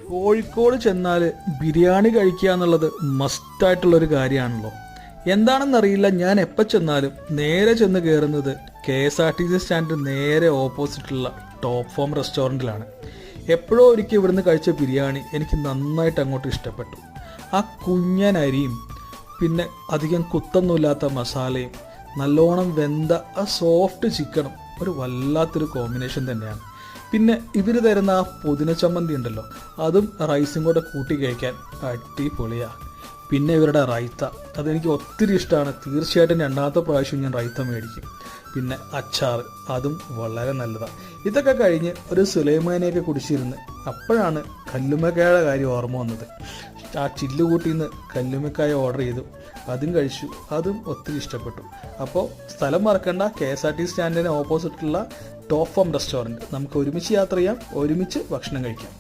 കോഴിക്കോട് ചെന്നാൽ ബിരിയാണി കഴിക്കുക എന്നുള്ളത് മസ്റ്റായിട്ടുള്ളൊരു കാര്യമാണല്ലോ. എന്താണെന്നറിയില്ല, ഞാൻ എപ്പോൾ ചെന്നാലും നേരെ ചെന്ന് കയറുന്നത് KSRTC സ്റ്റാൻഡ് നേരെ ഓപ്പോസിറ്റുള്ള ടോപ്പ് ഫോം റെസ്റ്റോറൻറ്റിലാണ്. എപ്പോഴോ ഒരിക്കൽ ഇവിടുന്ന് കഴിച്ച ബിരിയാണി എനിക്ക് നന്നായിട്ട് അങ്ങോട്ട് ഇഷ്ടപ്പെട്ടു. ആ കുഞ്ഞൻ അരിയും പിന്നെ അധികം കുത്തൊന്നുമില്ലാത്ത മസാലയും നല്ലോണം വെന്ത ആ സോഫ്റ്റ് ചിക്കനും ഒരു വല്ലാത്തൊരു കോമ്പിനേഷൻ തന്നെയാണ്. പിന്നെ ഇവർ തരുന്ന ആ പുതിന ചമ്മന്തി ഉണ്ടല്ലോ, അതും റൈസും കൂടെ കൂട്ടി കഴിക്കാൻ അടിപൊളിയാണ്. പിന്നെ ഇവരുടെ റൈത്ത അതെനിക്ക് ഒത്തിരി ഇഷ്ടമാണ്. തീർച്ചയായിട്ടും രണ്ടാമത്തെ പ്രാവശ്യം ഞാൻ റൈത്ത മേടിക്കും. പിന്നെ അച്ചാർ അതും വളരെ നല്ലതാണ്. ഇതൊക്കെ കഴിഞ്ഞ് ഒരു സുലൈമാനിയൊക്കെ കുടിച്ചിരുന്ന് അപ്പോഴാണ് കല്ലുമ്മക്കായുടെ കാര്യം ഓർമ്മ വന്നത്. ആ ചില്ല് കൂട്ടിന്ന് കല്ലുമ്മക്കായ ഓർഡർ ചെയ്തു, അതും കഴിച്ചു, അതും ഒത്തിരി ഇഷ്ടപ്പെട്ടു. അപ്പോൾ സ്ഥലം മറക്കണ്ട, KSRTC സ്റ്റാൻഡിന് ഓപ്പോസിറ്റുള്ള ടോപ്പ് ഫോം റെസ്റ്റോറൻറ്റ്. നമുക്ക് ഒരുമിച്ച് യാത്ര ചെയ്യാം, ഒരുമിച്ച് ഭക്ഷണം കഴിക്കാം.